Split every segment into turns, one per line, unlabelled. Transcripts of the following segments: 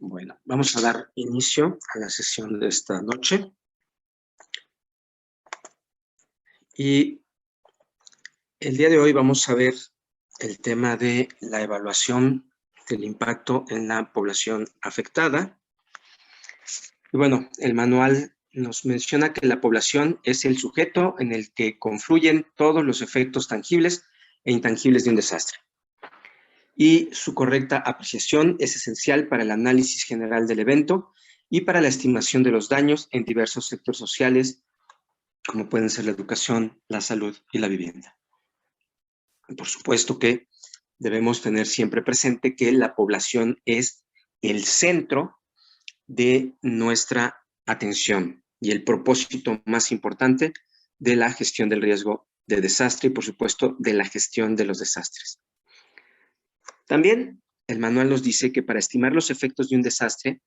Bueno, vamos a dar inicio a la sesión de esta noche. Y el día de hoy vamos a ver el tema de la evaluación del impacto en la población afectada. Y bueno, el manual nos menciona que la población es el sujeto en el que confluyen todos los efectos tangibles e intangibles de un desastre. Y su correcta apreciación es esencial para el análisis general del evento y para la estimación de los daños en diversos sectores sociales, como pueden ser la educación, la salud y la vivienda. Por supuesto que debemos tener siempre presente que la población es el centro de nuestra atención y el propósito más importante de la gestión del riesgo de desastre y, por supuesto, de la gestión de los desastres. También el manual nos dice que para estimar los efectos de un desastre,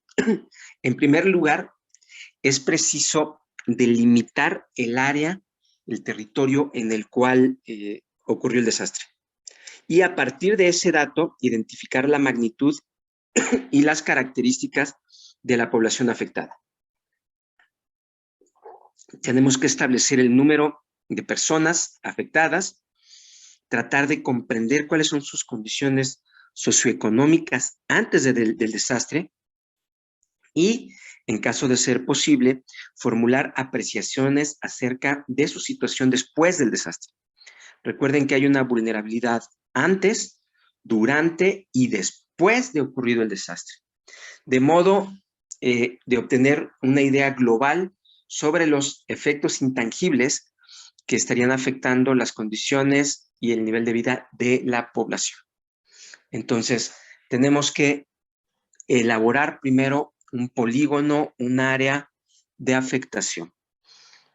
en primer lugar, es preciso delimitar el área, el territorio en el cual ocurrió el desastre. Y a partir de ese dato, identificar la magnitud y las características de la población afectada. Tenemos que establecer el número de personas afectadas, tratar de comprender cuáles son sus condiciones socioeconómicas antes del desastre y, en caso de ser posible, formular apreciaciones acerca de su situación después del desastre. Recuerden que hay una vulnerabilidad antes, durante y después de ocurrido el desastre, de modo de obtener una idea global sobre los efectos intangibles que estarían afectando las condiciones y el nivel de vida de la población. Entonces, tenemos que elaborar primero un polígono, un área de afectación.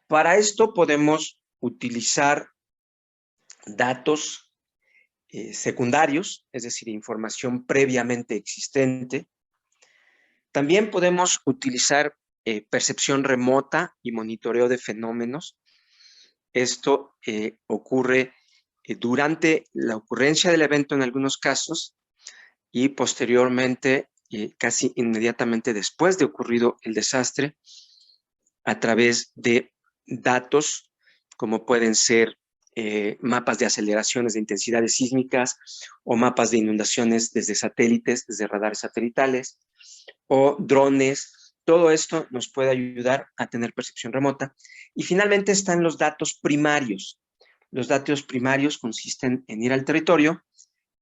Para esto podemos utilizar datos secundarios, es decir, información previamente existente. También podemos utilizar percepción remota y monitoreo de fenómenos. Esto ocurre durante la ocurrencia del evento en algunos casos y posteriormente, casi inmediatamente después de ocurrido el desastre, a través de datos como pueden ser mapas de aceleraciones de intensidades sísmicas o mapas de inundaciones desde satélites, desde radares satelitales o drones. Todo esto nos puede ayudar a tener percepción remota. Y finalmente están los datos primarios. Los datos primarios consisten en ir al territorio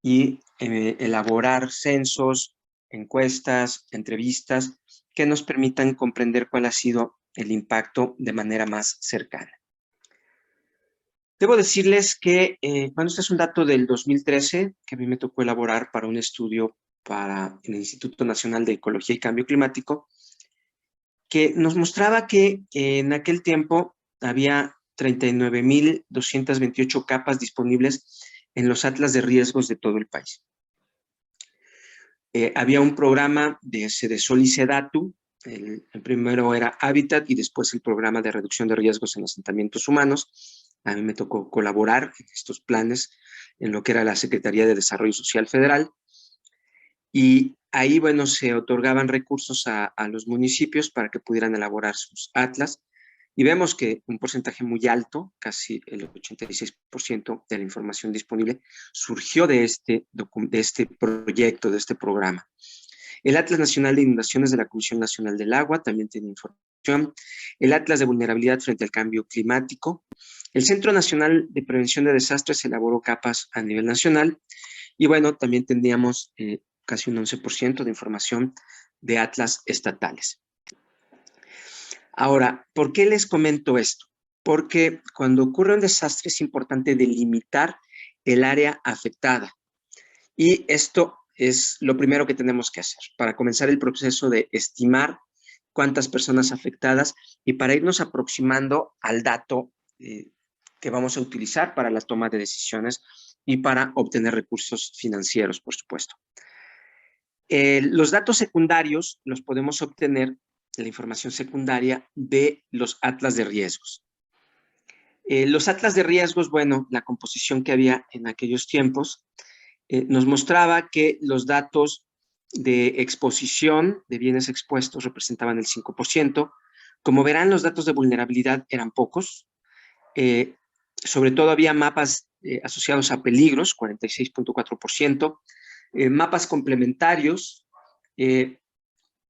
y elaborar censos, encuestas, entrevistas que nos permitan comprender cuál ha sido el impacto de manera más cercana. Debo decirles que, bueno, este es un dato del 2013 que a mí me tocó elaborar para un estudio para el Instituto Nacional de Ecología y Cambio Climático, que nos mostraba que en aquel tiempo había 39,228 capas disponibles en los atlas de riesgos de todo el país. Había un programa de Sedesol y Sedatu, el primero era Hábitat y después el programa de reducción de riesgos en asentamientos humanos. A mí me tocó colaborar en estos planes en lo que era la Secretaría de Desarrollo Social Federal. Y ahí, bueno, se otorgaban recursos a los municipios para que pudieran elaborar sus atlas. Y vemos que un porcentaje muy alto, casi el 86% de la información disponible, surgió de este proyecto, de este programa. El Atlas Nacional de Inundaciones de la Comisión Nacional del Agua también tiene información. El Atlas de Vulnerabilidad frente al Cambio Climático. El Centro Nacional de Prevención de Desastres elaboró capas a nivel nacional. Y bueno, también tendríamos casi un 11% de información de atlas estatales. Ahora, ¿por qué les comento esto? Porque cuando ocurre un desastre es importante delimitar el área afectada. Y esto es lo primero que tenemos que hacer para comenzar el proceso de estimar cuántas personas afectadas y para irnos aproximando al dato que vamos a utilizar para la toma de decisiones y para obtener recursos financieros, por supuesto. Los datos secundarios los podemos obtener, la información secundaria, de los atlas de riesgos. Los atlas de riesgos, bueno, la composición que había en aquellos tiempos nos mostraba que los datos de exposición de bienes expuestos representaban el 5%. Como verán, los datos de vulnerabilidad eran pocos. Sobre todo había mapas asociados a peligros, 46.4%, mapas complementarios de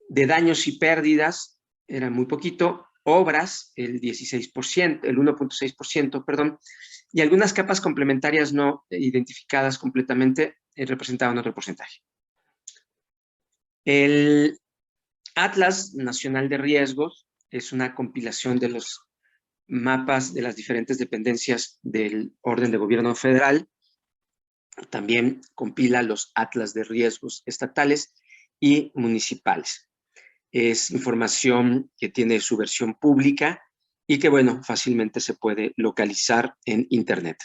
daños y pérdidas, era muy poquito, obras, el 16%, el 1.6%, perdón, y algunas capas complementarias no identificadas completamente representaban otro porcentaje. El Atlas Nacional de Riesgos es una compilación de los mapas de las diferentes dependencias del orden de gobierno federal. También compila los atlas de riesgos estatales y municipales. Es información que tiene su versión pública y que, bueno, fácilmente se puede localizar en Internet.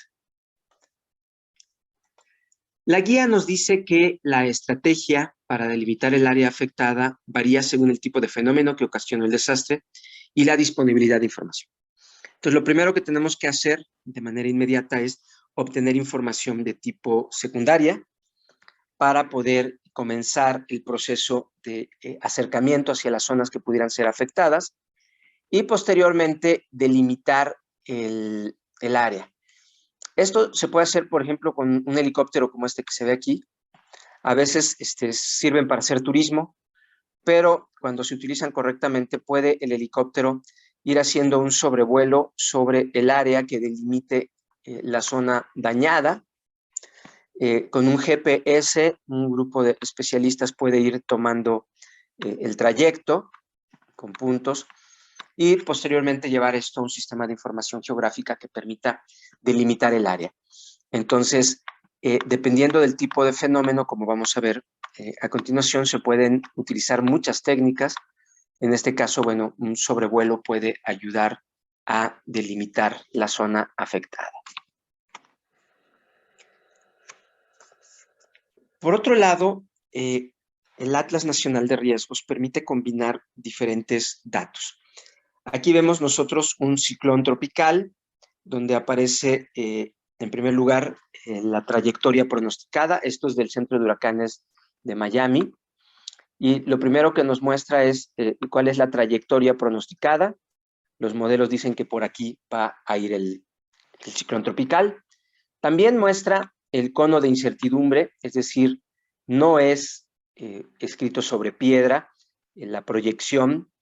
La guía nos dice que la estrategia para delimitar el área afectada varía según el tipo de fenómeno que ocasionó el desastre y la disponibilidad de información. Entonces, lo primero que tenemos que hacer de manera inmediata es obtener información de tipo secundaria para poder comenzar el proceso de acercamiento hacia las zonas que pudieran ser afectadas y posteriormente delimitar el área. Esto se puede hacer, por ejemplo, con un helicóptero como este que se ve aquí. A veces sirven para hacer turismo, pero cuando se utilizan correctamente puede el helicóptero ir haciendo un sobrevuelo sobre el área que delimite la zona dañada. Con un GPS, un grupo de especialistas puede ir tomando el trayecto con puntos y posteriormente llevar esto a un sistema de información geográfica que permita delimitar el área. Entonces, dependiendo del tipo de fenómeno, como vamos a ver a continuación, se pueden utilizar muchas técnicas. En este caso, bueno, un sobrevuelo puede ayudar a delimitar la zona afectada. Por otro lado, el Atlas Nacional de Riesgos permite combinar diferentes datos. Aquí vemos nosotros un ciclón tropical, donde aparece, en primer lugar, la trayectoria pronosticada. Esto es del Centro de Huracanes de Miami. Y lo primero que nos muestra es cuál es la trayectoria pronosticada. Los modelos dicen que por aquí va a ir el ciclón tropical. También muestra el cono de incertidumbre, es decir, no es escrito sobre piedra en la proyección.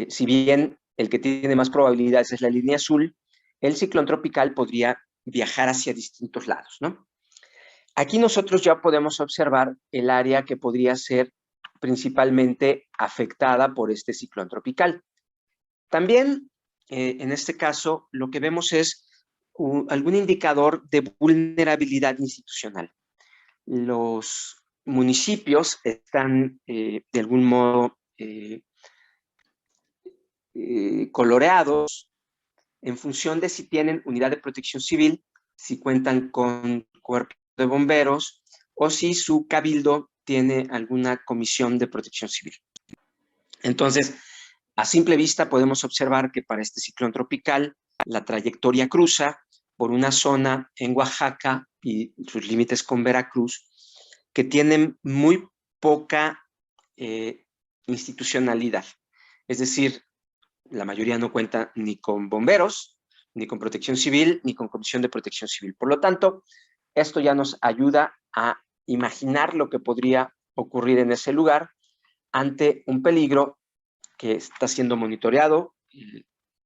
Si bien el que tiene más probabilidades es la línea azul, el ciclón tropical podría viajar hacia distintos lados, ¿no? Aquí nosotros ya podemos observar el área que podría ser principalmente afectada por este ciclón tropical. También, en este caso, lo que vemos es algún indicador de vulnerabilidad institucional. Los municipios están, de algún modo, coloreados en función de si tienen unidad de protección civil, si cuentan con cuerpo de bomberos o si su cabildo tiene alguna comisión de protección civil. Entonces, a simple vista podemos observar que para este ciclón tropical la trayectoria cruza por una zona en Oaxaca y sus límites con Veracruz que tienen muy poca institucionalidad. Es decir, la mayoría no cuenta ni con bomberos, ni con protección civil, ni con comisión de protección civil. Por lo tanto, esto ya nos ayuda a imaginar lo que podría ocurrir en ese lugar ante un peligro que está siendo monitoreado,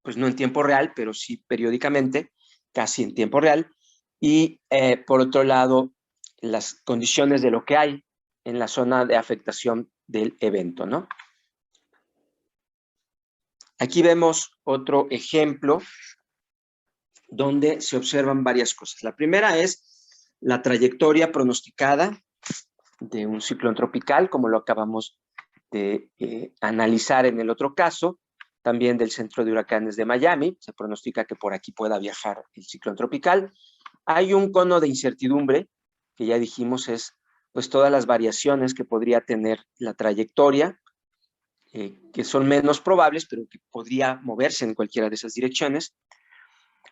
pues no en tiempo real, pero sí periódicamente, casi en tiempo real. Y por otro lado, las condiciones de lo que hay en la zona de afectación del evento, ¿no? Aquí vemos otro ejemplo donde se observan varias cosas. La primera es la trayectoria pronosticada de un ciclón tropical, como lo acabamos de analizar en el otro caso, también del Centro de Huracanes de Miami. Se pronostica que por aquí pueda viajar el ciclón tropical. Hay un cono de incertidumbre, que ya dijimos es pues todas las variaciones que podría tener la trayectoria, que son menos probables, pero que podría moverse en cualquiera de esas direcciones.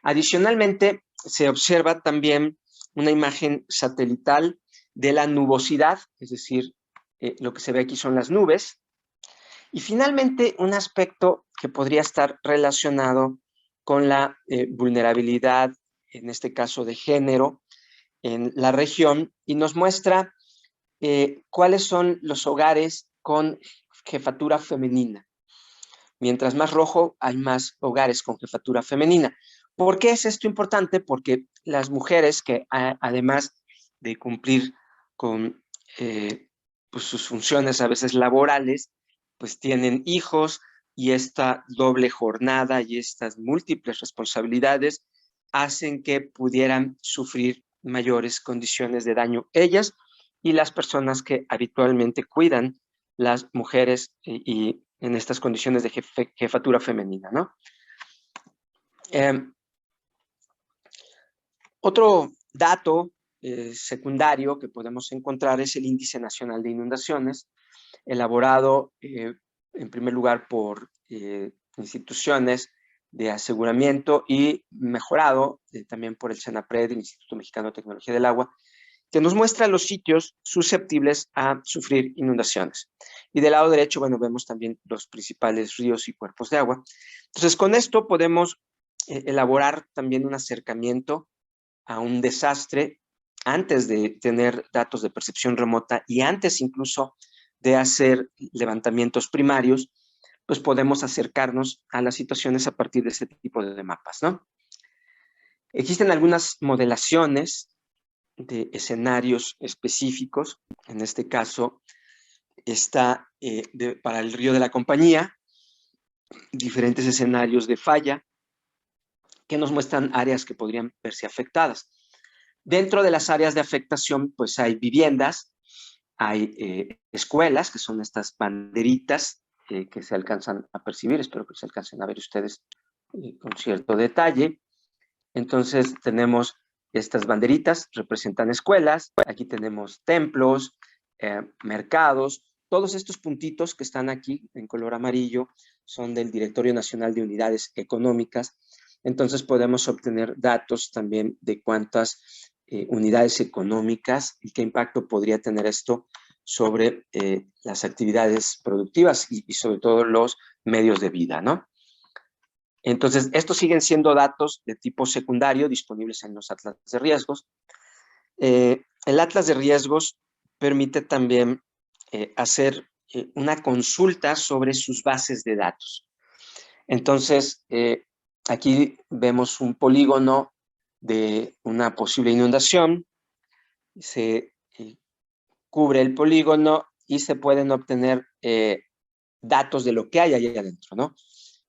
Adicionalmente, se observa también una imagen satelital de la nubosidad, es decir, Lo que se ve aquí son las nubes. Y finalmente, un aspecto que podría estar relacionado con la vulnerabilidad, en este caso de género, en la región, y nos muestra cuáles son los hogares con jefatura femenina. Mientras más rojo, hay más hogares con jefatura femenina. ¿Por qué es esto importante? Porque las mujeres que además de cumplir con pues sus funciones a veces laborales, pues tienen hijos, y esta doble jornada y estas múltiples responsabilidades hacen que pudieran sufrir mayores condiciones de daño ellas y las personas que habitualmente cuidan las mujeres y en estas condiciones de jefatura femenina, ¿no? Otro dato secundario que podemos encontrar es el Índice Nacional de Inundaciones, elaborado en primer lugar por instituciones de aseguramiento y mejorado también por el CENAPRED, el Instituto Mexicano de Tecnología del Agua, que nos muestra los sitios susceptibles a sufrir inundaciones. Y del lado derecho, bueno, vemos también los principales ríos y cuerpos de agua. Entonces, con esto podemos elaborar también un acercamiento a un desastre antes de tener datos de percepción remota y antes incluso de hacer levantamientos primarios, pues podemos acercarnos a las situaciones a partir de este tipo de mapas, ¿no? Existen algunas modelaciones de escenarios específicos. En este caso está para el río de la Compañía, diferentes escenarios de falla que nos muestran áreas que podrían verse afectadas. Dentro de las áreas de afectación, pues hay viviendas, hay escuelas, que son estas banderitas que se alcanzan a percibir, espero que se alcancen a ver ustedes con cierto detalle. Entonces tenemos estas banderitas, representan escuelas, aquí tenemos templos, mercados, todos estos puntitos que están aquí en color amarillo son del Directorio Nacional de Unidades Económicas. Entonces podemos obtener datos también de cuántas unidades económicas y qué impacto podría tener esto sobre las actividades productivas y sobre todo los medios de vida, ¿no? Entonces, estos siguen siendo datos de tipo secundario disponibles en los atlas de riesgos. El atlas de riesgos permite también hacer una consulta sobre sus bases de datos. Entonces, aquí vemos un polígono de una posible inundación, se cubre el polígono y se pueden obtener datos de lo que hay ahí adentro, ¿no?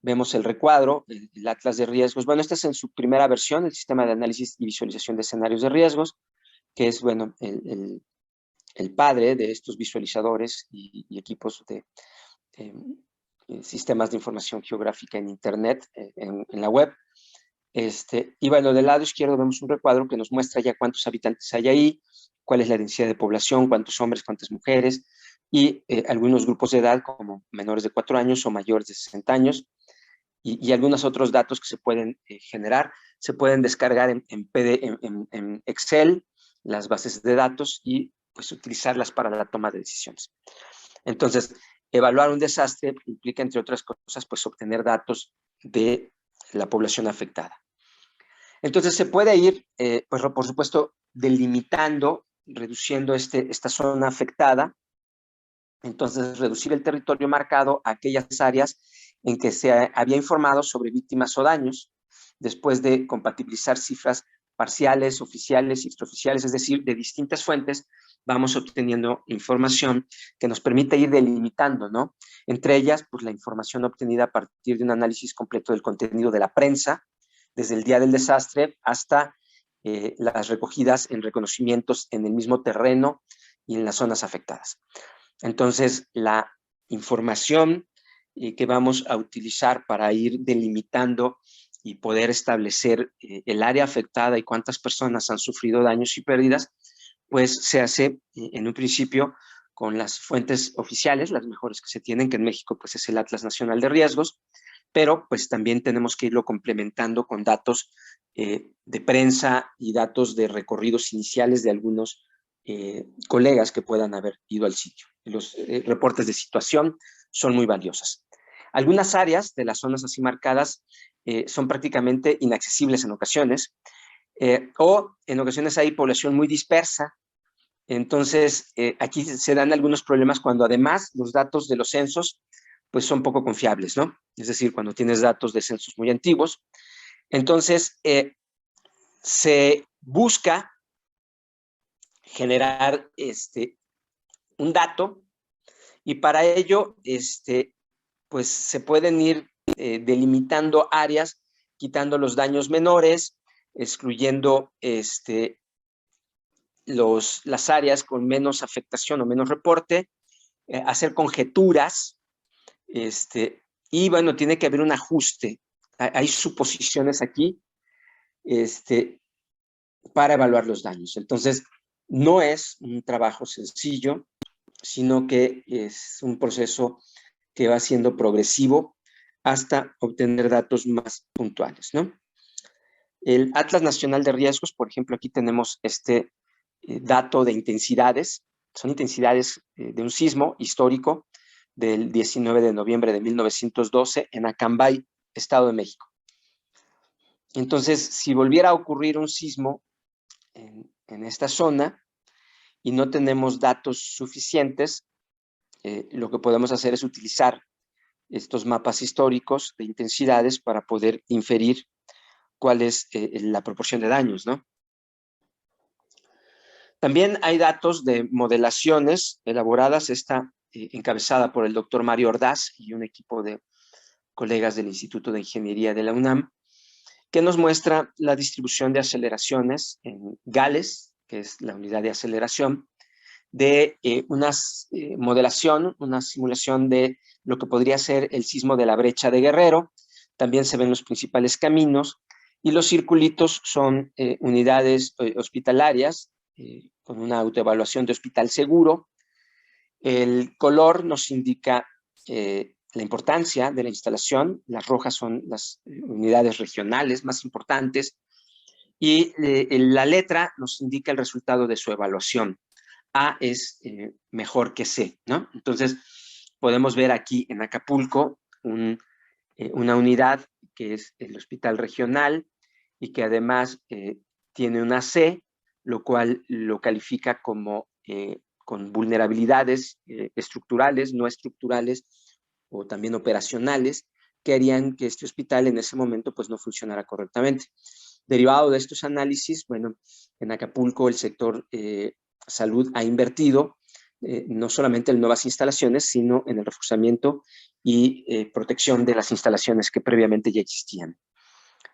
Vemos el recuadro, el atlas de riesgos. Bueno, este es en su primera versión, el sistema de análisis y visualización de escenarios de riesgos, que es, bueno, el padre de estos visualizadores y equipos de sistemas de información geográfica en Internet, en la web. Y bueno, del lado izquierdo vemos un recuadro que nos muestra ya cuántos habitantes hay ahí, cuál es la densidad de población, cuántos hombres, cuántas mujeres, y algunos grupos de edad como menores de 4 años o mayores de 60 años, y algunos otros datos que se pueden generar. Se pueden descargar en Excel, las bases de datos, y pues utilizarlas para la toma de decisiones. Entonces, evaluar un desastre implica, entre otras cosas, pues obtener datos de la población afectada. Entonces, se puede ir, pues por supuesto, delimitando, reduciendo esta zona afectada. Entonces, reducir el territorio marcado a aquellas áreas en que se había informado sobre víctimas o daños, después de compatibilizar cifras parciales, oficiales y extraoficiales, es decir, de distintas fuentes, vamos obteniendo información que nos permite ir delimitando, ¿no? Entre ellas, pues la información obtenida a partir de un análisis completo del contenido de la prensa, desde el día del desastre hasta las recogidas en reconocimientos en el mismo terreno y en las zonas afectadas. Entonces, la información que vamos a utilizar para ir delimitando y poder establecer el área afectada y cuántas personas han sufrido daños y pérdidas, pues se hace en un principio con las fuentes oficiales, las mejores que se tienen, que en México pues es el Atlas Nacional de Riesgos, pero pues también tenemos que irlo complementando con datos de prensa y datos de recorridos iniciales de algunos colegas que puedan haber ido al sitio. reportes de situación son muy valiosas. Algunas áreas de las zonas así marcadas son prácticamente inaccesibles en ocasiones, o en ocasiones hay población muy dispersa. Entonces, aquí se dan algunos problemas cuando además los datos de los censos pues son poco confiables, ¿no? Es decir, cuando tienes datos de censos muy antiguos. Entonces, se busca generar un dato y para ello pues se pueden ir delimitando áreas, quitando los daños menores, excluyendo las áreas con menos afectación o menos reporte, hacer conjeturas, y bueno, tiene que haber un ajuste. Hay suposiciones aquí para evaluar los daños. Entonces, no es un trabajo sencillo, sino que es un proceso que va siendo progresivo hasta obtener datos más puntuales, ¿no? El Atlas Nacional de Riesgos, por ejemplo, aquí tenemos dato de intensidades, son intensidades de un sismo histórico del 19 de noviembre de 1912 en Acambay, Estado de México. Entonces, si volviera a ocurrir un sismo en esta zona y no tenemos datos suficientes, lo que podemos hacer es utilizar estos mapas históricos de intensidades para poder inferir cuál es la proporción de daños, ¿no? También hay datos de modelaciones elaboradas, esta encabezada por el doctor Mario Ordaz y un equipo de colegas del Instituto de Ingeniería de la UNAM, que nos muestra la distribución de aceleraciones en Gales, que es la unidad de aceleración, de una modelación, una simulación de lo que podría ser el sismo de la brecha de Guerrero. También se ven los principales caminos y los circulitos son unidades hospitalarias con una autoevaluación de hospital seguro. El color nos indica la importancia de la instalación. Las rojas son las unidades regionales más importantes y la letra nos indica el resultado de su evaluación. A es mejor que C, ¿no? Entonces, podemos ver aquí en Acapulco una unidad que es el hospital regional y que además tiene una C, lo cual lo califica como con vulnerabilidades estructurales, no estructurales o también operacionales, que harían que este hospital en ese momento pues no funcionara correctamente. Derivado de estos análisis, bueno, en Acapulco el sector salud ha invertido no solamente en nuevas instalaciones, sino en el reforzamiento y protección de las instalaciones que previamente ya existían.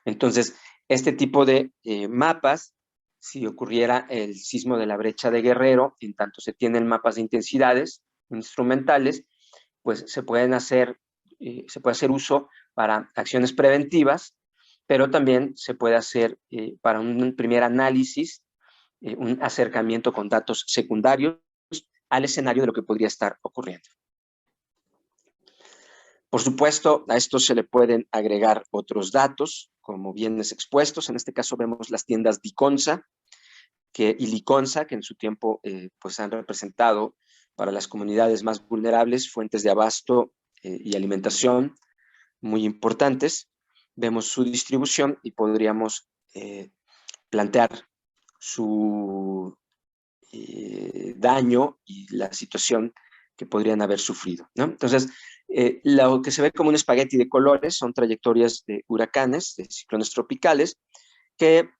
Entonces, este tipo de mapas, si ocurriera el sismo de la brecha de Guerrero, en tanto se tienen mapas de intensidades instrumentales, pues se puede hacer uso para acciones preventivas, pero también se puede hacer para un primer análisis, un acercamiento con datos secundarios al escenario de lo que podría estar ocurriendo. Por supuesto, a esto se le pueden agregar otros datos, como bienes expuestos. En este caso vemos las tiendas Diconsa y Liconsa, que en su tiempo pues han representado para las comunidades más vulnerables fuentes de abasto y alimentación muy importantes. Vemos su distribución y podríamos plantear su daño y la situación que podrían haber sufrido, ¿no? Entonces, lo que se ve como un espagueti de colores son trayectorias de huracanes, de ciclones tropicales, que,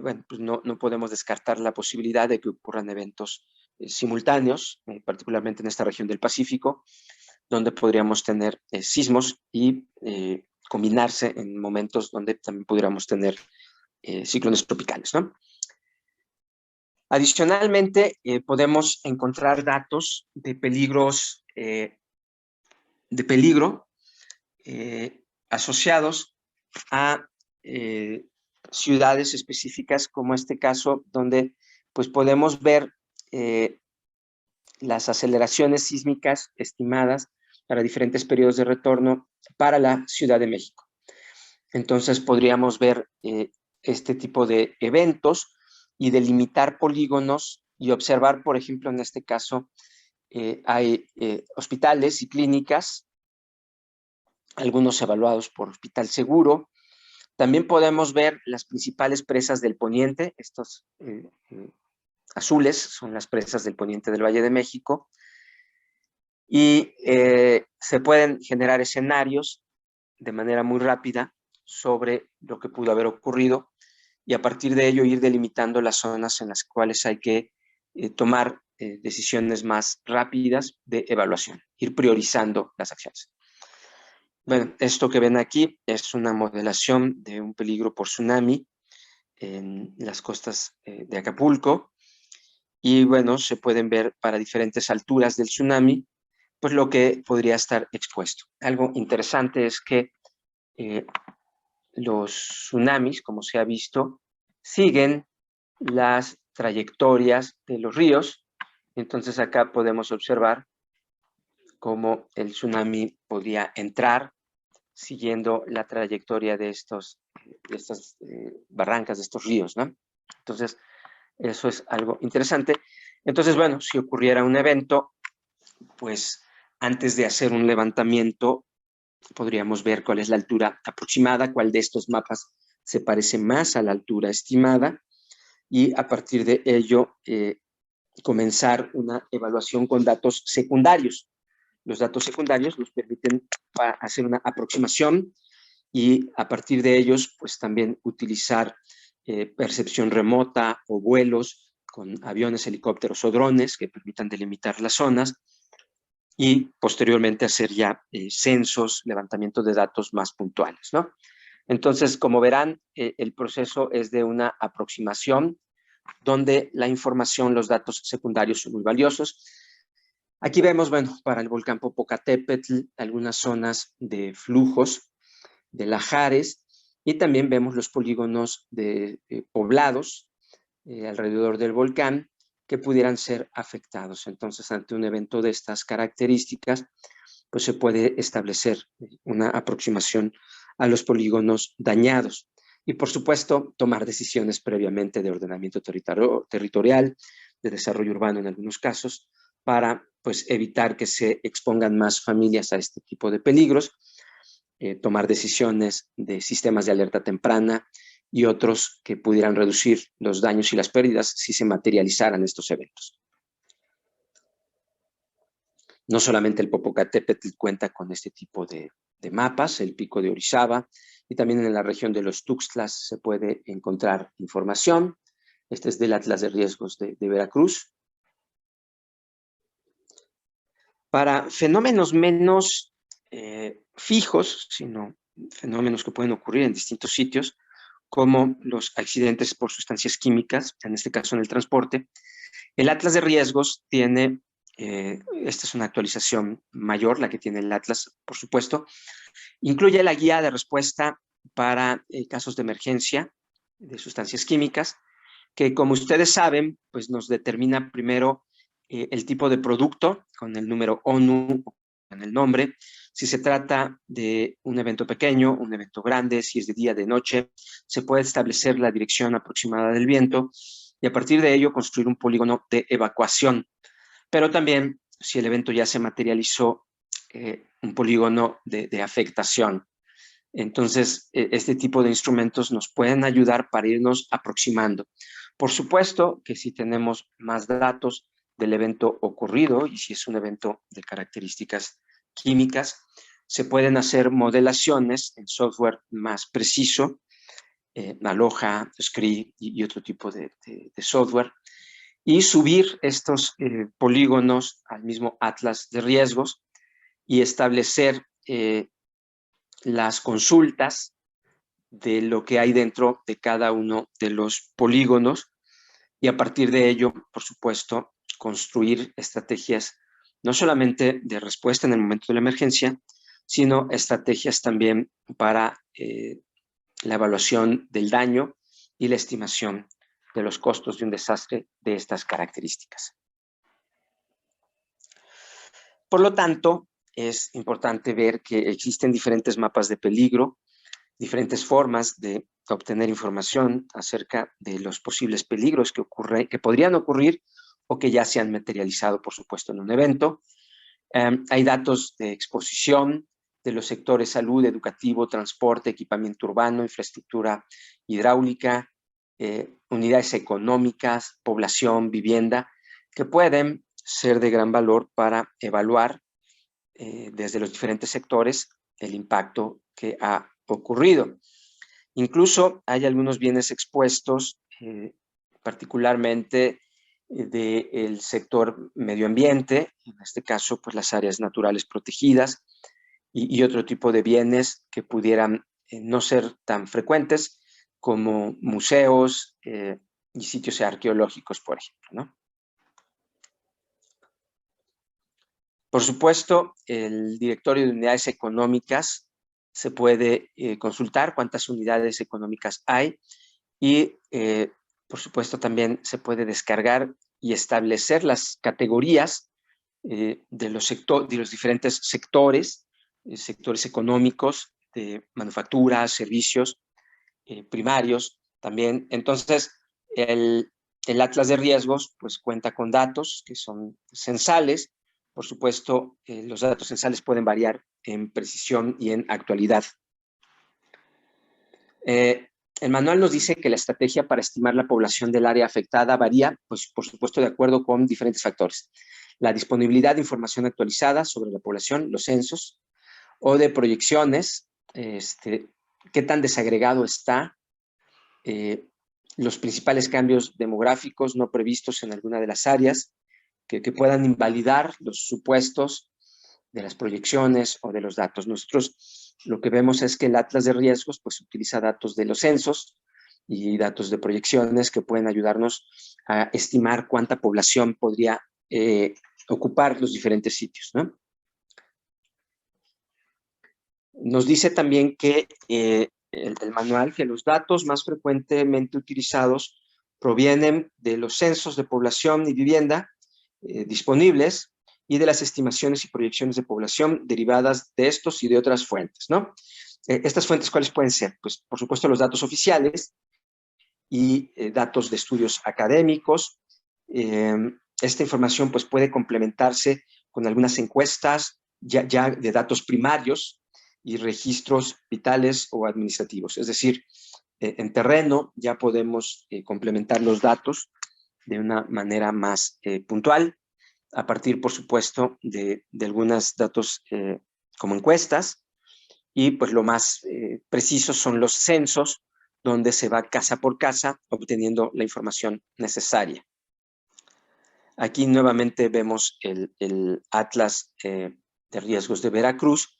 bueno, pues no podemos descartar la posibilidad de que ocurran eventos simultáneos, particularmente en esta región del Pacífico, donde podríamos tener sismos y combinarse en momentos donde también pudiéramos tener ciclones tropicales, ¿no? Adicionalmente, podemos encontrar datos de peligros, de peligro asociados a ciudades específicas, como este caso, donde pues podemos ver las aceleraciones sísmicas estimadas para diferentes periodos de retorno para la Ciudad de México. Entonces podríamos ver este tipo de eventos y delimitar polígonos y observar, por ejemplo, en este caso, hay hospitales y clínicas, algunos evaluados por Hospital Seguro. También podemos ver las principales presas del poniente. Estos azules son las presas del poniente del Valle de México. Y se pueden generar escenarios de manera muy rápida sobre lo que pudo haber ocurrido y a partir de ello ir delimitando las zonas en las cuales hay que tomar decisiones más rápidas de evaluación, ir priorizando las acciones. Bueno, esto que ven aquí es una modelación de un peligro por tsunami en las costas de Acapulco y bueno, se pueden ver para diferentes alturas del tsunami pues lo que podría estar expuesto. Algo interesante es que los tsunamis, como se ha visto, siguen las trayectorias de los ríos. Entonces acá podemos observar cómo el tsunami podría entrar siguiendo la trayectoria de estas barrancas, de estos ríos, ¿no? Entonces, eso es algo interesante. Entonces, bueno, si ocurriera un evento, pues antes de hacer un levantamiento, podríamos ver cuál es la altura aproximada, cuál de estos mapas se parece más a la altura estimada y a partir de ello comenzar una evaluación con datos secundarios. Los datos secundarios nos permiten hacer una aproximación y a partir de ellos pues también utilizar percepción remota o vuelos con aviones, helicópteros o drones que permitan delimitar las zonas y posteriormente hacer ya censos, levantamiento de datos más puntuales, ¿no? Entonces, como verán, el proceso es de una aproximación donde la información, los datos secundarios son muy valiosos. Aquí vemos, bueno, para el volcán Popocatépetl, algunas zonas de flujos de lahares y también vemos los polígonos de poblados alrededor del volcán que pudieran ser afectados. Entonces, ante un evento de estas características, pues se puede establecer una aproximación a los polígonos dañados. Y, por supuesto, tomar decisiones previamente de ordenamiento territorial, de desarrollo urbano en algunos casos, para pues, evitar que se expongan más familias a este tipo de peligros, tomar decisiones de sistemas de alerta temprana y otros que pudieran reducir los daños y las pérdidas si se materializaran estos eventos. No solamente el Popocatépetl cuenta con este tipo de mapas, el Pico de Orizaba, y también en la región de los Tuxtlas se puede encontrar información. Este es del Atlas de Riesgos de Veracruz. Para fenómenos menos fijos, sino fenómenos que pueden ocurrir en distintos sitios, como los accidentes por sustancias químicas, en este caso en el transporte, el Atlas de Riesgos tiene, esta es una actualización mayor, la que tiene el Atlas, por supuesto, incluye la guía de respuesta para casos de emergencia de sustancias químicas, que como ustedes saben, pues nos determina primero el tipo de producto con el número ONU, en el nombre, si se trata de un evento pequeño, un evento grande, si es de día, de noche, se puede establecer la dirección aproximada del viento y a partir de ello construir un polígono de evacuación. Pero también, si el evento ya se materializó, un polígono de afectación. Entonces, este tipo de instrumentos nos pueden ayudar para irnos aproximando. Por supuesto que si tenemos más datos del evento ocurrido y si es un evento de características químicas, se pueden hacer modelaciones en software más preciso, Aloha, Scree y otro tipo de software, y subir estos polígonos al mismo Atlas de riesgos y establecer las consultas de lo que hay dentro de cada uno de los polígonos y a partir de ello, por supuesto, construir estrategias no solamente de respuesta en el momento de la emergencia, sino estrategias también para la evaluación del daño y la estimación de los costos de un desastre de estas características. Por lo tanto, es importante ver que existen diferentes mapas de peligro, diferentes formas de obtener información acerca de los posibles peligros que podrían ocurrir o que ya se han materializado, por supuesto, en un evento. Hay datos de exposición de los sectores salud, educativo, transporte, equipamiento urbano, infraestructura hidráulica, unidades económicas, población, vivienda, que pueden ser de gran valor para evaluar desde los diferentes sectores el impacto que ha ocurrido. Incluso hay algunos bienes expuestos, particularmente del sector medio ambiente, en este caso, pues las áreas naturales protegidas y otro tipo de bienes que pudieran no ser tan frecuentes como museos y sitios arqueológicos, por ejemplo, ¿no? Por supuesto, el directorio de unidades económicas se puede consultar cuántas unidades económicas hay y, por supuesto, también se puede descargar y establecer las categorías de los diferentes sectores, sectores económicos, de manufactura, servicios primarios también. Entonces, el Atlas de Riesgos pues cuenta con datos que son censales. Por supuesto, los datos censales pueden variar en precisión y en actualidad. El manual nos dice que la estrategia para estimar la población del área afectada varía, pues por supuesto, de acuerdo con diferentes factores. La disponibilidad de información actualizada sobre la población, los censos, o de proyecciones, qué tan desagregado está, los principales cambios demográficos no previstos en alguna de las áreas que puedan invalidar los supuestos de las proyecciones o de los datos. Nosotros lo que vemos es que el Atlas de Riesgos pues utiliza datos de los censos y datos de proyecciones que pueden ayudarnos a estimar cuánta población podría ocupar los diferentes sitios, ¿no? Nos dice también que el manual, que los datos más frecuentemente utilizados provienen de los censos de población y vivienda disponibles y de las estimaciones y proyecciones de población derivadas de estos y de otras fuentes, ¿no? ¿Estas fuentes cuáles pueden ser? Pues, por supuesto, los datos oficiales y datos de estudios académicos. Esta información pues, puede complementarse con algunas encuestas ya de datos primarios y registros vitales o administrativos. Es decir, en terreno ya podemos complementar los datos de una manera más puntual, a partir, por supuesto, de algunos datos como encuestas, y pues lo más preciso son los censos, donde se va casa por casa obteniendo la información necesaria. Aquí nuevamente vemos el Atlas de Riesgos de Veracruz,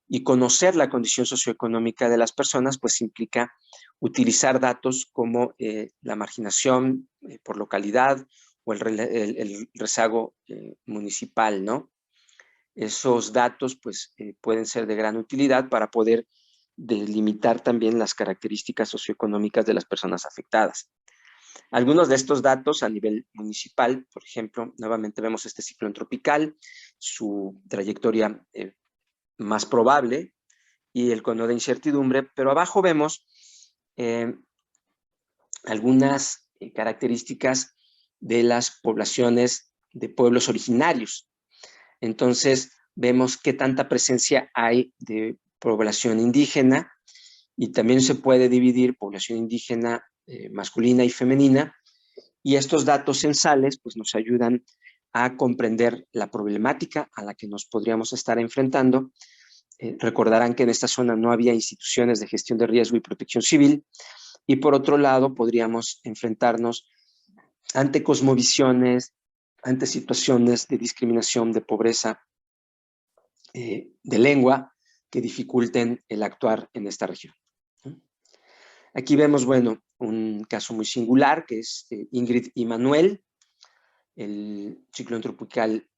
y conocer la condición socioeconómica de las personas pues implica utilizar datos como la marginación por localidad o el rezago municipal, ¿no? Esos datos pues pueden ser de gran utilidad para poder delimitar también las características socioeconómicas de las personas afectadas. Algunos de estos datos a nivel municipal, por ejemplo, nuevamente vemos este ciclón tropical, su trayectoria más probable y el cono de incertidumbre, pero abajo vemos algunas características de las poblaciones de pueblos originarios. Entonces, vemos qué tanta presencia hay de población indígena, y también se puede dividir población indígena masculina y femenina, y estos datos censales pues, nos ayudan a comprender la problemática a la que nos podríamos estar enfrentando. Recordarán que en esta zona no había instituciones de gestión de riesgo y protección civil, y por otro lado podríamos enfrentarnos ante cosmovisiones, ante situaciones de discriminación, de pobreza, de lengua, que dificulten el actuar en esta región. Aquí vemos, bueno, un caso muy singular que es Ingrid y Manuel, el ciclón tropical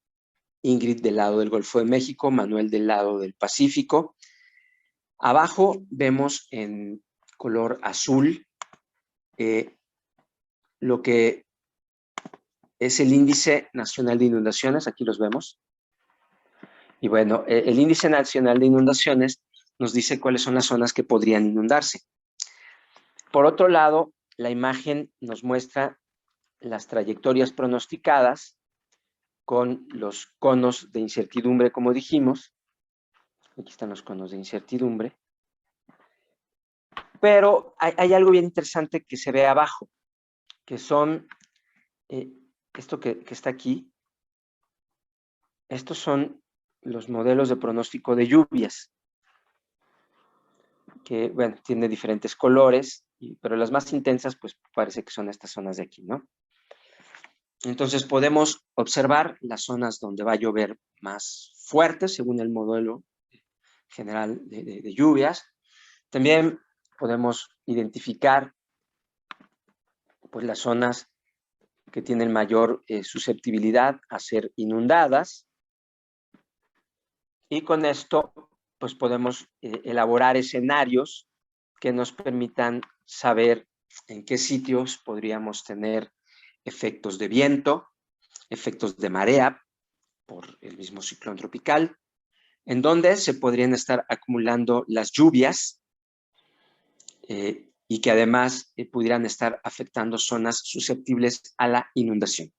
Ingrid del lado del Golfo de México, Manuel del lado del Pacífico. Abajo vemos en color azul lo que es el Índice Nacional de Inundaciones, aquí los vemos. Y bueno, el Índice Nacional de Inundaciones nos dice cuáles son las zonas que podrían inundarse. Por otro lado, la imagen nos muestra las trayectorias pronosticadas con los conos de incertidumbre, como dijimos. Aquí están los conos de incertidumbre. Pero hay algo bien interesante que se ve abajo, que son, esto que está aquí, estos son los modelos de pronóstico de lluvias, que, bueno, tiene diferentes colores, pero las más intensas, pues parece que son estas zonas de aquí, ¿no? Entonces podemos observar las zonas donde va a llover más fuerte, según el modelo general de lluvias. También podemos identificar, pues, las zonas que tienen mayor susceptibilidad a ser inundadas. Y con esto, pues podemos elaborar escenarios que nos permitan saber en qué sitios podríamos tener efectos de viento, efectos de marea por el mismo ciclón tropical, en donde se podrían estar acumulando las lluvias y que además pudieran estar afectando zonas susceptibles a la inundación.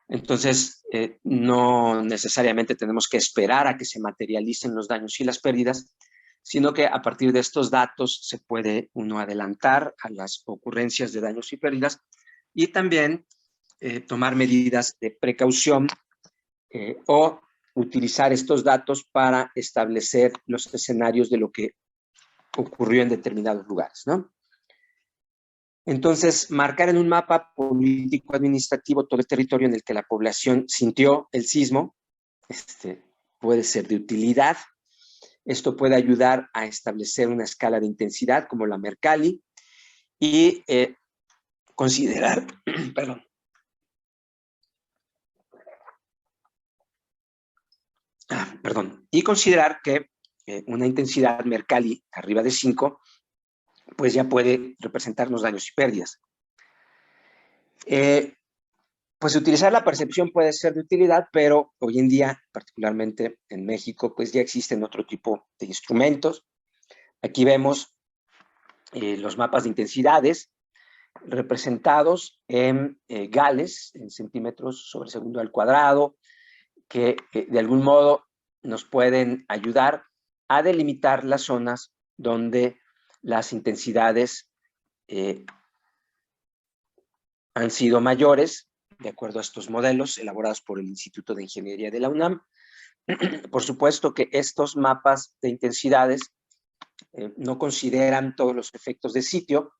Entonces, no necesariamente tenemos que esperar a que se materialicen los daños y las pérdidas, sino que a partir de estos datos se puede uno adelantar a las ocurrencias de daños y pérdidas y también tomar medidas de precaución o utilizar estos datos para establecer los escenarios de lo que ocurrió en determinados lugares, ¿no? Entonces, marcar en un mapa político-administrativo todo el territorio en el que la población sintió el sismo puede ser de utilidad. Esto puede ayudar a establecer una escala de intensidad como la Mercalli y considerar, perdón, y considerar que una intensidad Mercalli arriba de 5 pues ya puede representarnos daños y pérdidas. Pues utilizar la percepción puede ser de utilidad, pero hoy en día, particularmente en México, pues ya existen otro tipo de instrumentos. Aquí vemos los mapas de intensidades representados en gales, en centímetros sobre segundo al cuadrado, que de algún modo nos pueden ayudar a delimitar las zonas donde las intensidades han sido mayores, de acuerdo a estos modelos elaborados por el Instituto de Ingeniería de la UNAM. Por supuesto que estos mapas de intensidades no consideran todos los efectos de sitio.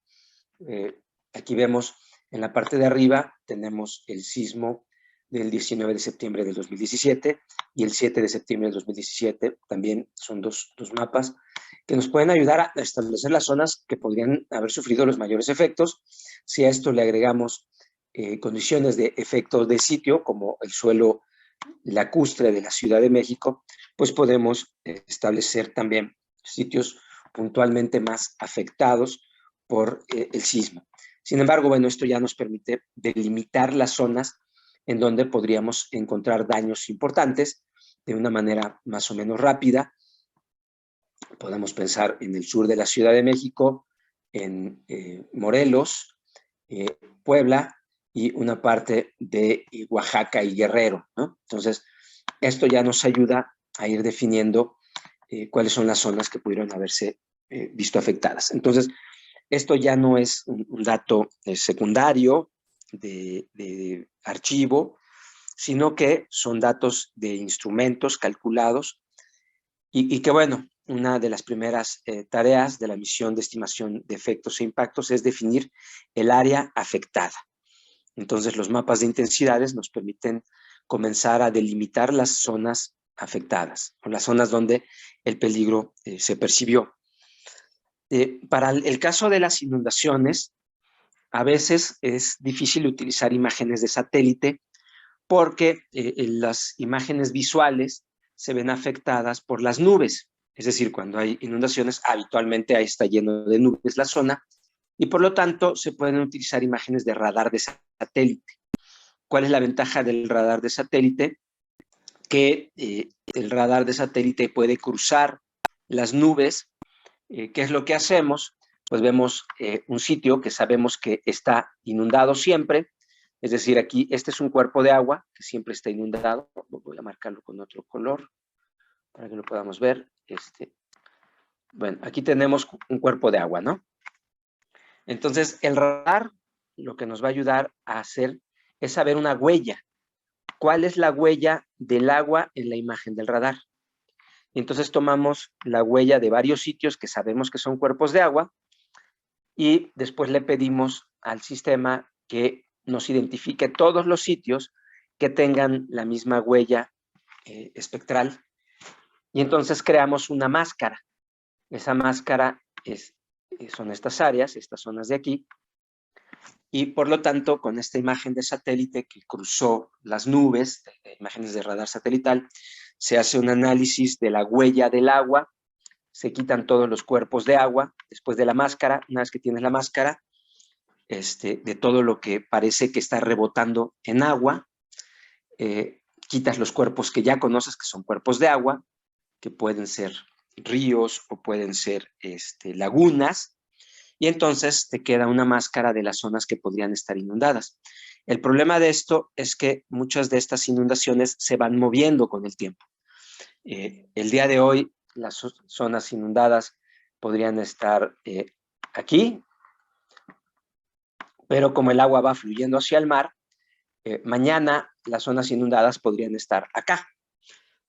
Aquí vemos en la parte de arriba, tenemos el sismo del 19 de septiembre del 2017 y el 7 de septiembre del 2017. También son dos mapas que nos pueden ayudar a establecer las zonas que podrían haber sufrido los mayores efectos. Si a esto le agregamos condiciones de efectos de sitio, como el suelo lacustre de la Ciudad de México, pues podemos establecer también sitios puntualmente más afectados por el sismo. Sin embargo, bueno, esto ya nos permite delimitar las zonas en donde podríamos encontrar daños importantes de una manera más o menos rápida. Podemos pensar en el sur de la Ciudad de México, en Morelos, Puebla y una parte de Oaxaca y Guerrero, ¿no? Entonces, esto ya nos ayuda a ir definiendo cuáles son las zonas que pudieron haberse visto afectadas. Entonces, esto ya no es un dato secundario de archivo, sino que son datos de instrumentos calculados y que, bueno, una de las primeras tareas de la misión de estimación de efectos e impactos es definir el área afectada. Entonces, los mapas de intensidades nos permiten comenzar a delimitar las zonas afectadas o las zonas donde el peligro se percibió. Para el caso de las inundaciones, a veces es difícil utilizar imágenes de satélite porque las imágenes visuales se ven afectadas por las nubes. Es decir, cuando hay inundaciones, habitualmente ahí está lleno de nubes la zona y por lo tanto se pueden utilizar imágenes de radar de satélite. ¿Cuál es la ventaja del radar de satélite? Que el radar de satélite puede cruzar las nubes. ¿Qué es lo que hacemos? Pues vemos un sitio que sabemos que está inundado siempre, Es decir, aquí este es un cuerpo de agua que siempre está inundado. Voy a marcarlo con otro color para que lo podamos ver. Bueno, aquí tenemos un cuerpo de agua, ¿no? Entonces, el radar lo que nos va a ayudar a hacer es saber una huella. ¿Cuál es la huella del agua en la imagen del radar? Y entonces tomamos la huella de varios sitios que sabemos que son cuerpos de agua y después le pedimos al sistema que nos identifique todos los sitios que tengan la misma huella espectral. Y entonces creamos una máscara. Esa máscara son estas áreas, estas zonas de aquí. Y por lo tanto, con esta imagen de satélite que cruzó las nubes, de imágenes de radar satelital, se hace un análisis de la huella del agua, se quitan todos los cuerpos de agua, después de la máscara, una vez que tienes la máscara, de todo lo que parece que está rebotando en agua, quitas los cuerpos que ya conoces, que son cuerpos de agua, que pueden ser ríos o pueden ser lagunas, y entonces te queda una máscara de las zonas que podrían estar inundadas. El problema de esto es que muchas de estas inundaciones se van moviendo con el tiempo. El día de hoy, las zonas inundadas podrían estar aquí, pero como el agua va fluyendo hacia el mar, mañana las zonas inundadas podrían estar acá.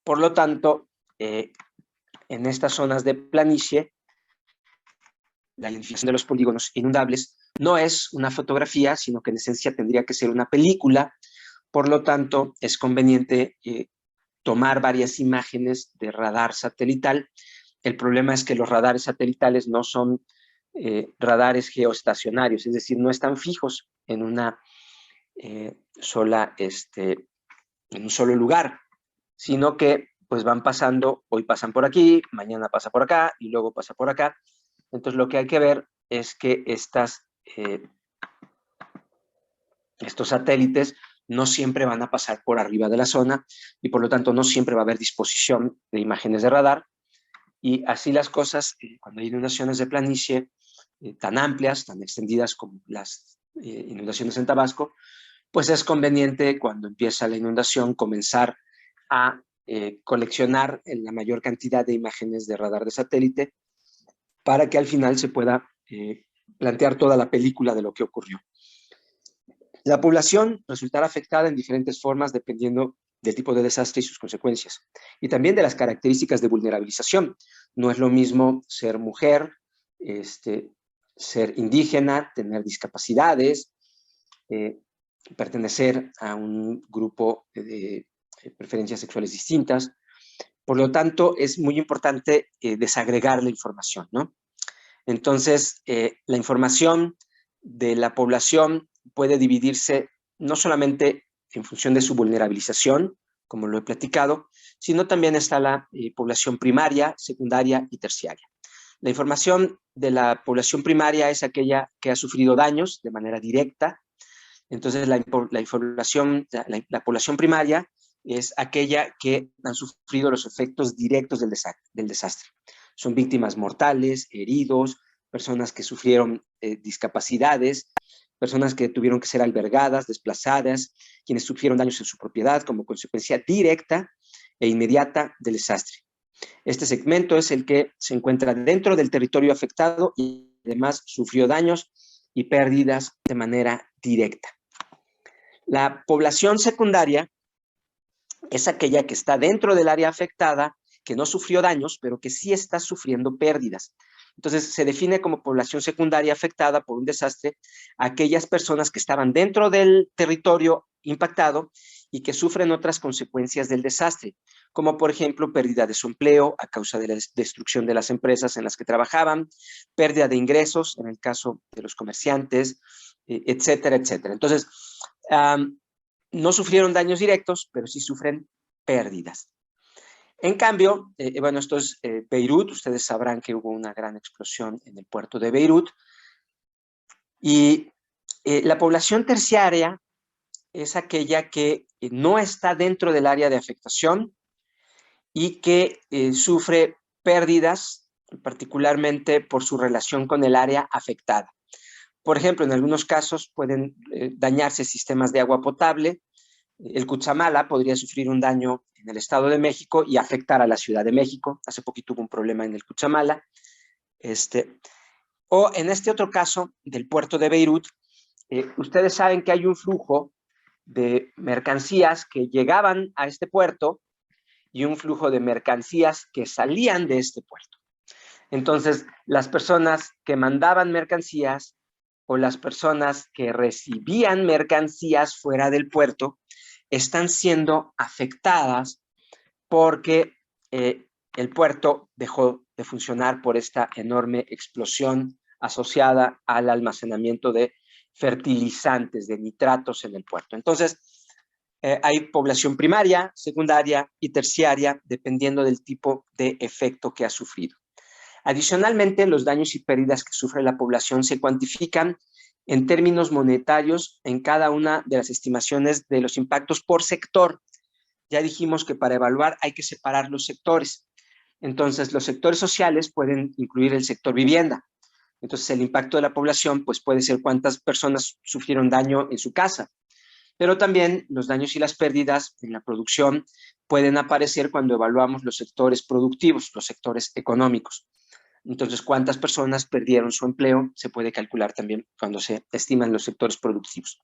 Por lo tanto, en estas zonas de planicie, la identificación de los polígonos inundables no es una fotografía, sino que en esencia tendría que ser una película. Por lo tanto, es conveniente tomar varias imágenes de radar satelital. El problema es que los radares satelitales no son radares geoestacionarios, es decir, no están fijos en una sola, en un solo lugar, sino que pues van pasando, hoy pasan por aquí, mañana pasa por acá y luego pasa por acá. Entonces lo que hay que ver es que estos satélites no siempre van a pasar por arriba de la zona y por lo tanto no siempre va a haber disposición de imágenes de radar. Y así las cosas, cuando hay inundaciones de planicie tan amplias, tan extendidas como las inundaciones en Tabasco, pues es conveniente cuando empieza la inundación comenzar a coleccionar la mayor cantidad de imágenes de radar de satélite para que al final se pueda plantear toda la película de lo que ocurrió. La población resultará afectada en diferentes formas dependiendo del tipo de desastre y sus consecuencias, y también de las características de vulnerabilización. No es lo mismo ser mujer, ser indígena, tener discapacidades, pertenecer a un grupo de preferencias sexuales distintas. Por lo tanto, es muy importante desagregar la información, ¿no? Entonces, la información de la población puede dividirse no solamente en función de su vulnerabilización, como lo he platicado, sino también está la población primaria, secundaria y terciaria. La información de la población primaria es aquella que ha sufrido daños de manera directa. Entonces, la población primaria es aquella que han sufrido los efectos directos del desastre. Son víctimas mortales, heridos, personas que sufrieron discapacidades, personas que tuvieron que ser albergadas, desplazadas, quienes sufrieron daños en su propiedad como consecuencia directa e inmediata del desastre. Este segmento es el que se encuentra dentro del territorio afectado y además sufrió daños y pérdidas de manera directa. La población secundaria es aquella que está dentro del área afectada, que no sufrió daños, pero que sí está sufriendo pérdidas. Entonces, se define como población secundaria afectada por un desastre aquellas personas que estaban dentro del territorio impactado y que sufren otras consecuencias del desastre, como por ejemplo pérdida de su empleo a causa de la destrucción de las empresas en las que trabajaban, pérdida de ingresos en el caso de los comerciantes, etcétera, etcétera. Entonces, no sufrieron daños directos, pero sí sufren pérdidas. En cambio, bueno, esto es Beirut. Ustedes sabrán que hubo una gran explosión en el puerto de Beirut. Y la población terciaria es aquella que no está dentro del área de afectación y que sufre pérdidas, particularmente por su relación con el área afectada. Por ejemplo, en algunos casos pueden dañarse sistemas de agua potable. El Cutzamala podría sufrir un daño en el Estado de México y afectar a la Ciudad de México. Hace poquito hubo un problema en el Cutzamala. O en este otro caso del puerto de Beirut, ustedes saben que hay un flujo de mercancías que llegaban a este puerto y un flujo de mercancías que salían de este puerto. Entonces, las personas que mandaban mercancías o las personas que recibían mercancías fuera del puerto están siendo afectadas porque el puerto dejó de funcionar por esta enorme explosión asociada al almacenamiento de fertilizantes, de nitratos en el puerto. Entonces, hay población primaria, secundaria y terciaria, dependiendo del tipo de efecto que ha sufrido. Adicionalmente, los daños y pérdidas que sufre la población se cuantifican en términos monetarios en cada una de las estimaciones de los impactos por sector. Ya dijimos que para evaluar hay que separar los sectores. Entonces, los sectores sociales pueden incluir el sector vivienda. Entonces, el impacto de la población pues, puede ser cuántas personas sufrieron daño en su casa. Pero también los daños y las pérdidas en la producción pueden aparecer cuando evaluamos los sectores productivos, los sectores económicos. Entonces, cuántas personas perdieron su empleo se puede calcular también cuando se estiman los sectores productivos.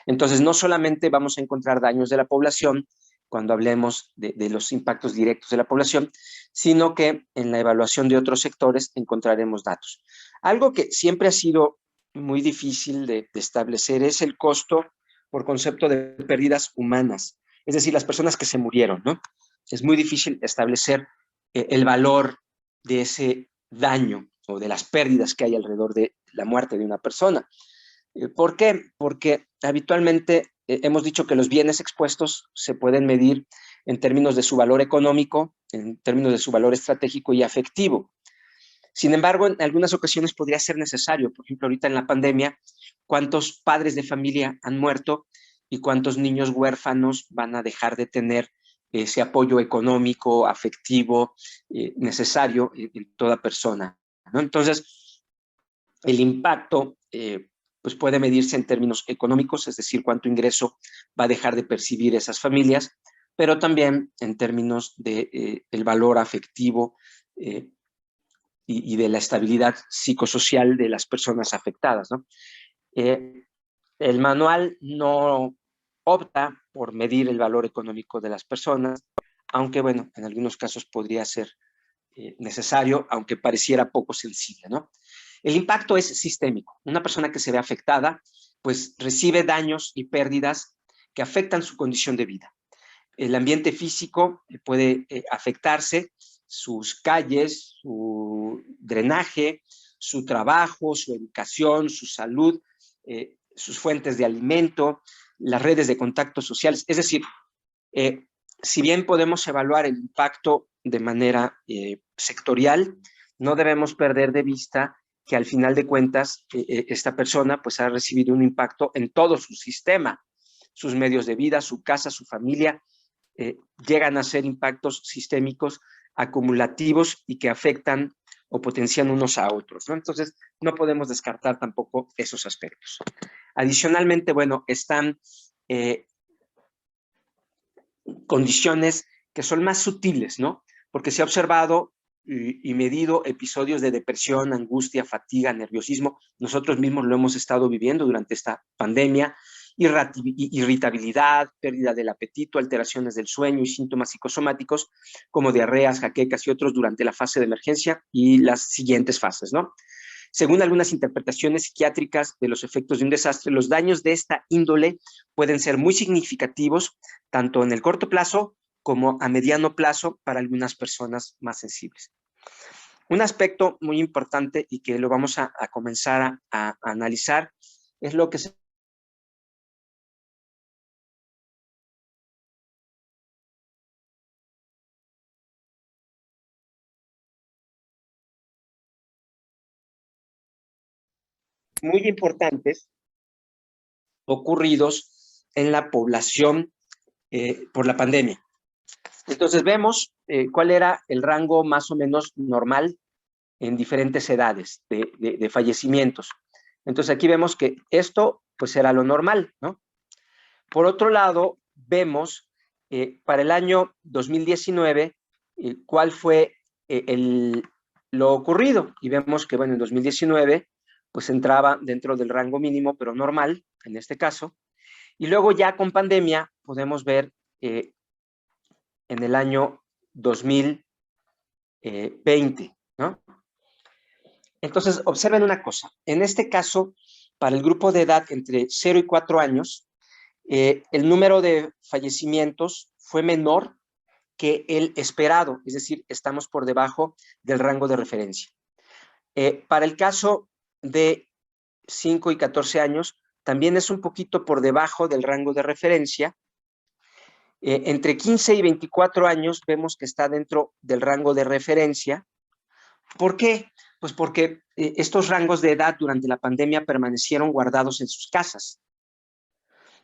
Entonces, no solamente vamos a encontrar daños de la población cuando hablemos de los impactos directos de la población, sino que en la evaluación de otros sectores encontraremos datos. Algo que siempre ha sido muy difícil de establecer es el costo por concepto de pérdidas humanas, es decir, las personas que se murieron, ¿no? Es muy difícil establecer el valor de ese daño o de las pérdidas que hay alrededor de la muerte de una persona. ¿Por qué? Porque habitualmente hemos dicho que los bienes expuestos se pueden medir en términos de su valor económico, en términos de su valor estratégico y afectivo. Sin embargo, en algunas ocasiones podría ser necesario, por ejemplo, ahorita en la pandemia, cuántos padres de familia han muerto y cuántos niños huérfanos van a dejar de tener ese apoyo económico, afectivo, necesario en toda persona, ¿no? Entonces, el impacto pues puede medirse en términos económicos, es decir, cuánto ingreso va a dejar de percibir esas familias, pero también en términos de el valor afectivo y de la estabilidad psicosocial de las personas afectadas, ¿no? El manual no opta por medir el valor económico de las personas, aunque, bueno, en algunos casos podría ser necesario, aunque pareciera poco sensible, ¿no? El impacto es sistémico. Una persona que se ve afectada, pues recibe daños y pérdidas que afectan su condición de vida. El ambiente físico puede afectarse, sus calles, su drenaje, su trabajo, su educación, su salud, sus fuentes de alimento, las redes de contactos sociales. Es decir, si bien podemos evaluar el impacto de manera sectorial, no debemos perder de vista que al final de cuentas esta persona pues ha recibido un impacto en todo su sistema, sus medios de vida, su casa, su familia, llegan a ser impactos sistémicos acumulativos y que afectan o potencian unos a otros, ¿no? Entonces, no podemos descartar tampoco esos aspectos. Adicionalmente, bueno, están condiciones que son más sutiles, ¿no? Porque se ha observado y medido episodios de depresión, angustia, fatiga, nerviosismo. Nosotros mismos lo hemos estado viviendo durante esta pandemia. Irritabilidad, pérdida del apetito, alteraciones del sueño y síntomas psicosomáticos como diarreas, jaquecas y otros durante la fase de emergencia y las siguientes fases, ¿no? Según algunas interpretaciones psiquiátricas de los efectos de un desastre, los daños de esta índole pueden ser muy significativos, tanto en el corto plazo como a mediano plazo para algunas personas más sensibles. Un aspecto muy importante y que lo vamos a comenzar a analizar es lo que se muy importantes ocurridos en la población por la pandemia. Entonces vemos cuál era el rango más o menos normal en diferentes edades de fallecimientos. Entonces aquí vemos que esto pues era lo normal, ¿no? Por otro lado, vemos para el año 2019 cuál fue lo ocurrido, y vemos que, bueno, en 2019 pues entraba dentro del rango mínimo, pero normal, en este caso, y luego ya con pandemia podemos ver en el año 2020, ¿no? Entonces, observen una cosa, en este caso, para el grupo de edad entre 0 y 4 años, el número de fallecimientos fue menor que el esperado, es decir, estamos por debajo del rango de referencia. Para el caso de 5 y 14 años, también es un poquito por debajo del rango de referencia. Entre 15 y 24 años vemos que está dentro del rango de referencia. ¿Por qué? Pues porque estos rangos de edad durante la pandemia permanecieron guardados en sus casas.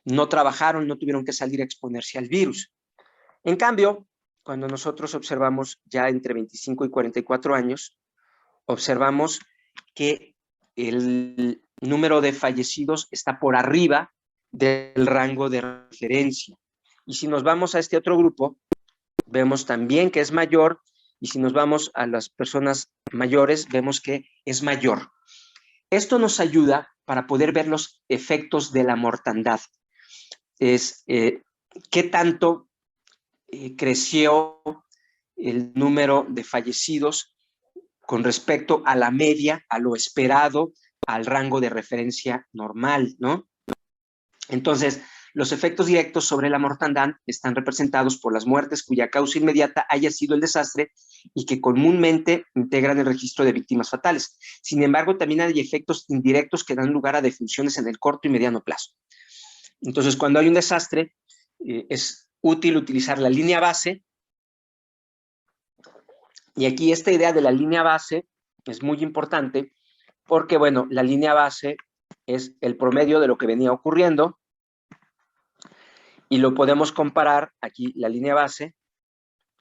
No trabajaron, no tuvieron que salir a exponerse al virus. En cambio, cuando nosotros observamos ya entre 25 y 44 años, observamos que el número de fallecidos está por arriba del rango de referencia. Y si nos vamos a este otro grupo, vemos también que es mayor, y si nos vamos a las personas mayores, vemos que es mayor. Esto nos ayuda para poder ver los efectos de la mortandad. Es qué tanto creció el número de fallecidos con respecto a la media, a lo esperado, al rango de referencia normal, ¿no? Entonces, los efectos directos sobre la mortandad están representados por las muertes cuya causa inmediata haya sido el desastre y que comúnmente integran el registro de víctimas fatales. Sin embargo, también hay efectos indirectos que dan lugar a defunciones en el corto y mediano plazo. Entonces, cuando hay un desastre, es útil utilizar la línea base. Y aquí esta idea de la línea base es muy importante porque, bueno, la línea base es el promedio de lo que venía ocurriendo y lo podemos comparar. Aquí la línea base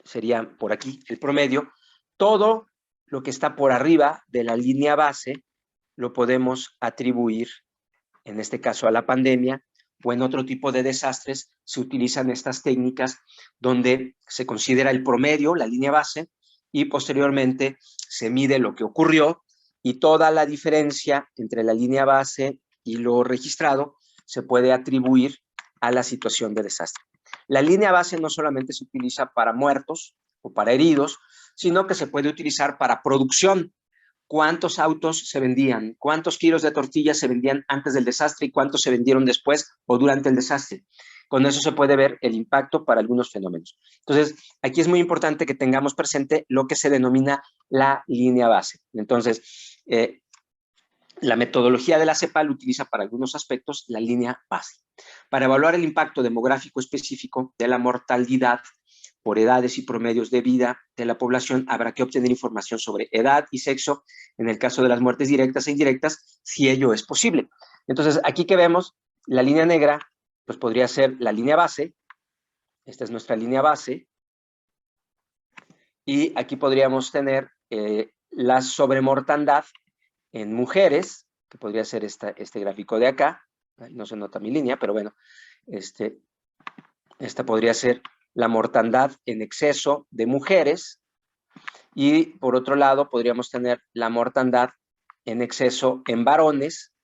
sería por aquí el promedio. Todo lo que está por arriba de la línea base lo podemos atribuir, en este caso, a la pandemia, o en otro tipo de desastres se utilizan estas técnicas donde se considera el promedio, la línea base, y posteriormente se mide lo que ocurrió y toda la diferencia entre la línea base y lo registrado se puede atribuir a la situación de desastre. La línea base no solamente se utiliza para muertos o para heridos, sino que se puede utilizar para producción. ¿Cuántos autos se vendían? ¿Cuántos kilos de tortillas se vendían antes del desastre y cuántos se vendieron después o durante el desastre? Con eso se puede ver el impacto para algunos fenómenos. Entonces, aquí es muy importante que tengamos presente lo que se denomina la línea base. Entonces, la metodología de la CEPAL utiliza para algunos aspectos la línea base. Para evaluar el impacto demográfico específico de la mortalidad por edades y promedios de vida de la población, habrá que obtener información sobre edad y sexo en el caso de las muertes directas e indirectas, si ello es posible. Entonces, aquí que vemos, la línea negra, pues podría ser la línea base. Esta es nuestra línea base. Y aquí podríamos tener la sobremortandad en mujeres, que podría ser este gráfico de acá. No se nota mi línea, pero bueno, esta podría ser la mortandad en exceso de mujeres, y por otro lado podríamos tener la mortandad en exceso en varones,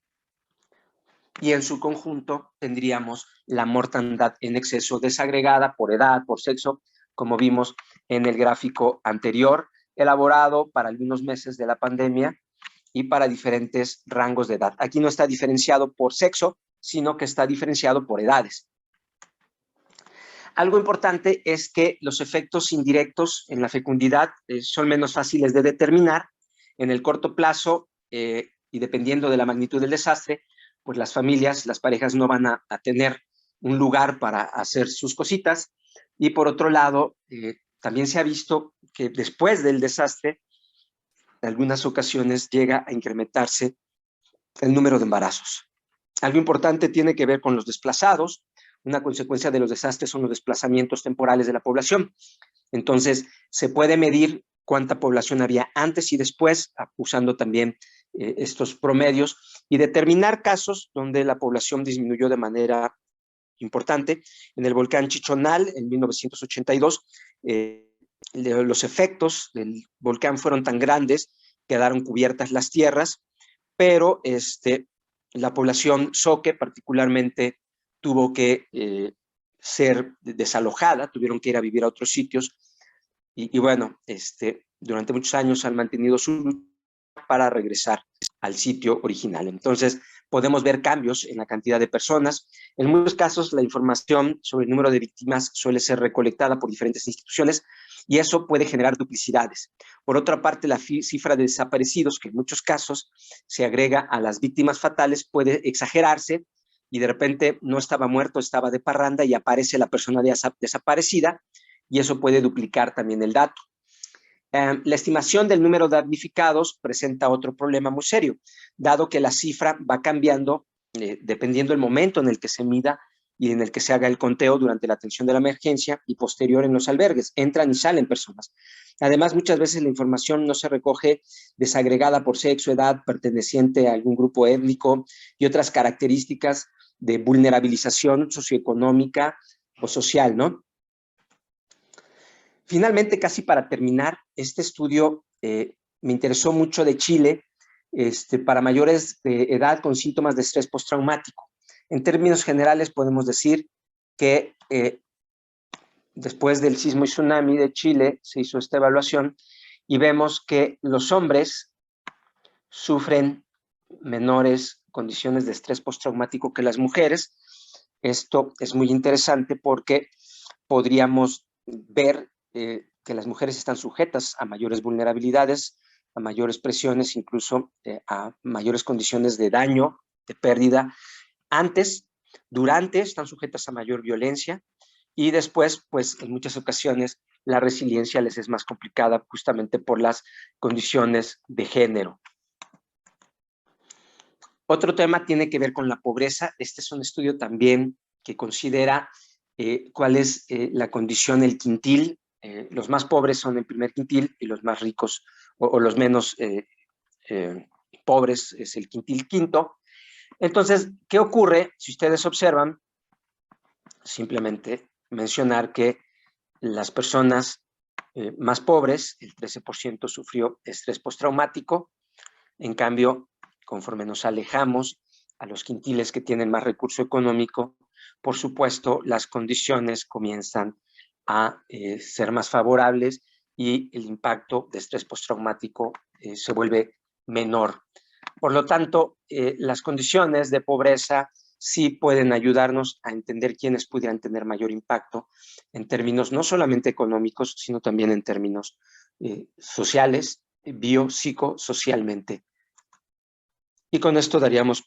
y en su conjunto tendríamos la mortandad en exceso desagregada por edad, por sexo, como vimos en el gráfico anterior, elaborado para algunos meses de la pandemia y para diferentes rangos de edad. Aquí no está diferenciado por sexo, sino que está diferenciado por edades. Algo importante es que los efectos indirectos en la fecundidad son menos fáciles de determinar. En el corto plazo, y dependiendo de la magnitud del desastre, pues las familias, las parejas no van a tener un lugar para hacer sus cositas. Y por otro lado, también se ha visto que después del desastre, en algunas ocasiones llega a incrementarse el número de embarazos. Algo importante tiene que ver con los desplazados. Una consecuencia de los desastres son los desplazamientos temporales de la población. Entonces, se puede medir cuánta población había antes y después, usando también estos promedios, y determinar casos donde la población disminuyó de manera importante. En el volcán Chichonal, en 1982, los efectos del volcán fueron tan grandes, quedaron cubiertas las tierras, pero la población Zoque particularmente tuvo que ser desalojada, tuvieron que ir a vivir a otros sitios, y bueno, durante muchos años han mantenido su lucha para regresar al sitio original. Entonces, podemos ver cambios en la cantidad de personas. En muchos casos, la información sobre el número de víctimas suele ser recolectada por diferentes instituciones y eso puede generar duplicidades. Por otra parte, la cifra de desaparecidos, que en muchos casos se agrega a las víctimas fatales, puede exagerarse y de repente no estaba muerto, estaba de parranda y aparece la persona desaparecida y eso puede duplicar también el dato. La estimación del número de damnificados presenta otro problema muy serio, dado que la cifra va cambiando dependiendo del momento en el que se mida y en el que se haga el conteo durante la atención de la emergencia y posterior en los albergues. Entran y salen personas. Además, muchas veces la información no se recoge desagregada por sexo, edad, perteneciente a algún grupo étnico y otras características de vulnerabilización socioeconómica o social, ¿no? Finalmente, casi para terminar, este estudio me interesó mucho de Chile para mayores de edad con síntomas de estrés postraumático. En términos generales, podemos decir que después del sismo y tsunami de Chile se hizo esta evaluación y vemos que los hombres sufren menores condiciones de estrés postraumático que las mujeres. Esto es muy interesante porque podríamos ver que las mujeres están sujetas a mayores vulnerabilidades, a mayores presiones, incluso a mayores condiciones de daño, de pérdida. Antes, durante, están sujetas a mayor violencia y después, pues en muchas ocasiones, la resiliencia les es más complicada justamente por las condiciones de género. Otro tema tiene que ver con la pobreza. Este es un estudio también que considera cuál es la condición del quintil. Los más pobres son el primer quintil y los más ricos o los menos pobres es el quintil quinto. Entonces, ¿qué ocurre? Si ustedes observan, simplemente mencionar que las personas más pobres, el 13% sufrió estrés postraumático. En cambio, conforme nos alejamos a los quintiles que tienen más recurso económico, por supuesto, las condiciones comienzan a ser más favorables y el impacto de estrés postraumático se vuelve menor. Por lo tanto, las condiciones de pobreza sí pueden ayudarnos a entender quiénes pudieran tener mayor impacto en términos no solamente económicos, sino también en términos sociales, biopsicosocialmente. Y con esto daríamos